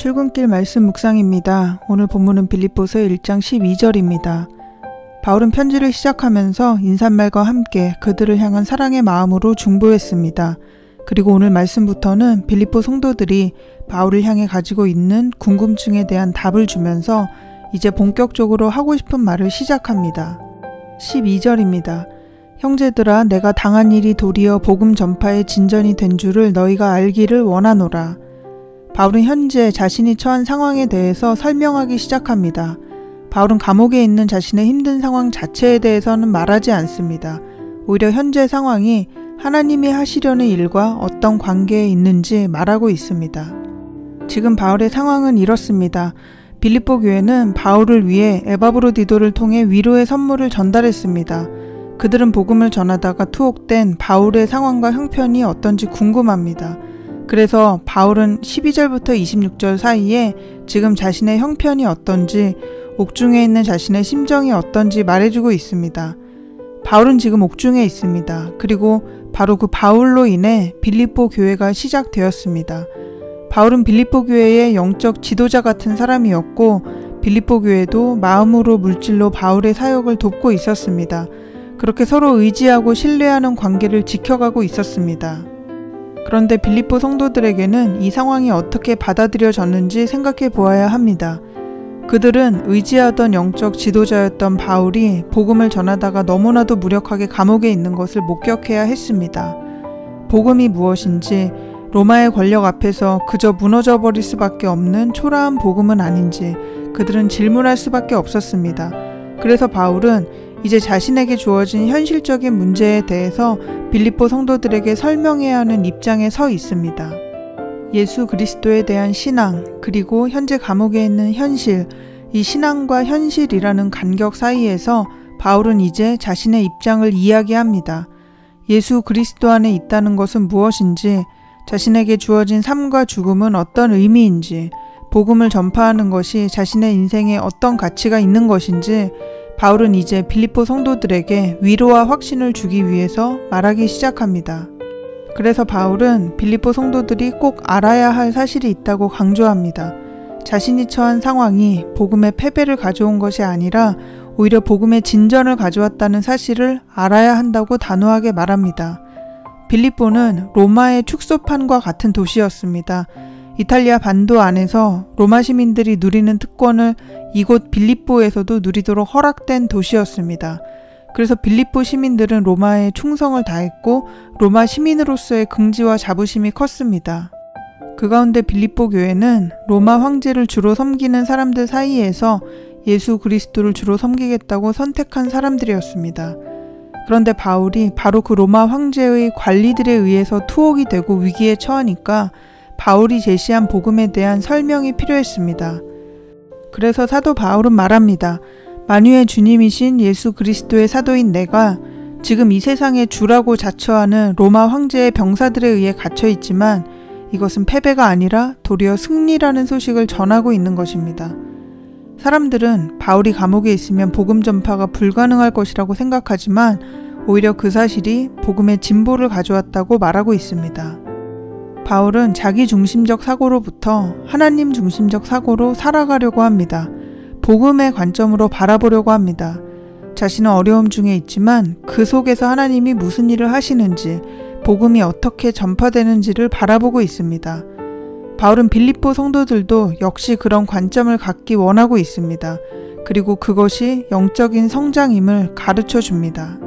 출근길 말씀 묵상입니다. 오늘 본문은 빌립보서 1장 12절입니다. 바울은 편지를 시작하면서 인사말과 함께 그들을 향한 사랑의 마음으로 중보했습니다. 그리고 오늘 말씀부터는 빌립보 성도들이 바울을 향해 가지고 있는 궁금증에 대한 답을 주면서 이제 본격적으로 하고 싶은 말을 시작합니다. 12절입니다. 형제들아, 내가 당한 일이 도리어 복음 전파의 진전이 된 줄을 너희가 알기를 원하노라. 바울은 현재 자신이 처한 상황에 대해서 설명하기 시작합니다. 바울은 감옥에 있는 자신의 힘든 상황 자체에 대해서는 말하지 않습니다. 오히려 현재 상황이 하나님이 하시려는 일과 어떤 관계에 있는지 말하고 있습니다. 지금 바울의 상황은 이렇습니다. 빌립보 교회는 바울을 위해 에바브로디도를 통해 위로의 선물을 전달했습니다. 그들은 복음을 전하다가 투옥된 바울의 상황과 형편이 어떤지 궁금합니다. 그래서 바울은 12절부터 26절 사이에 지금 자신의 형편이 어떤지, 옥중에 있는 자신의 심정이 어떤지 말해주고 있습니다. 바울은 지금 옥중에 있습니다. 그리고 바로 그 바울로 인해 빌립보 교회가 시작되었습니다. 바울은 빌립보 교회의 영적 지도자 같은 사람이었고, 빌립보 교회도 마음으로 물질로 바울의 사역을 돕고 있었습니다. 그렇게 서로 의지하고 신뢰하는 관계를 지켜가고 있었습니다. 그런데 빌립보 성도들에게는 이 상황이 어떻게 받아들여졌는지 생각해 보아야 합니다. 그들은 의지하던 영적 지도자였던 바울이 복음을 전하다가 너무나도 무력하게 감옥에 있는 것을 목격해야 했습니다. 복음이 무엇인지, 로마의 권력 앞에서 그저 무너져 버릴 수밖에 없는 초라한 복음은 아닌지 그들은 질문할 수밖에 없었습니다. 그래서 바울은 이제 자신에게 주어진 현실적인 문제에 대해서 빌립보 성도들에게 설명해야 하는 입장에 서 있습니다. 예수 그리스도에 대한 신앙, 그리고 현재 감옥에 있는 현실, 이 신앙과 현실이라는 간격 사이에서 바울은 이제 자신의 입장을 이야기합니다. 예수 그리스도 안에 있다는 것은 무엇인지, 자신에게 주어진 삶과 죽음은 어떤 의미인지, 복음을 전파하는 것이 자신의 인생에 어떤 가치가 있는 것인지, 바울은 이제 빌립보 성도들에게 위로와 확신을 주기 위해서 말하기 시작합니다. 그래서 바울은 빌립보 성도들이 꼭 알아야 할 사실이 있다고 강조합니다. 자신이 처한 상황이 복음의 패배를 가져온 것이 아니라 오히려 복음의 진전을 가져왔다는 사실을 알아야 한다고 단호하게 말합니다. 빌립보는 로마의 축소판과 같은 도시였습니다. 이탈리아 반도 안에서 로마 시민들이 누리는 특권을 이곳 빌립보에서도 누리도록 허락된 도시였습니다. 그래서 빌립보 시민들은 로마에 충성을 다했고 로마 시민으로서의 긍지와 자부심이 컸습니다. 그 가운데 빌립보 교회는 로마 황제를 주로 섬기는 사람들 사이에서 예수 그리스도를 주로 섬기겠다고 선택한 사람들이었습니다. 그런데 바울이 바로 그 로마 황제의 관리들에 의해서 투옥이 되고 위기에 처하니까 바울이 제시한 복음에 대한 설명이 필요했습니다. 그래서 사도 바울은 말합니다. 만유의 주님이신 예수 그리스도의 사도인 내가 지금 이 세상의 주라고 자처하는 로마 황제의 병사들에 의해 갇혀 있지만 이것은 패배가 아니라 도리어 승리라는 소식을 전하고 있는 것입니다. 사람들은 바울이 감옥에 있으면 복음 전파가 불가능할 것이라고 생각하지만 오히려 그 사실이 복음의 진보를 가져왔다고 말하고 있습니다. 바울은 자기 중심적 사고로부터 하나님 중심적 사고로 살아가려고 합니다. 복음의 관점으로 바라보려고 합니다. 자신은 어려움 중에 있지만 그 속에서 하나님이 무슨 일을 하시는지, 복음이 어떻게 전파되는지를 바라보고 있습니다. 바울은 빌립보 성도들도 역시 그런 관점을 갖기 원하고 있습니다. 그리고 그것이 영적인 성장임을 가르쳐 줍니다.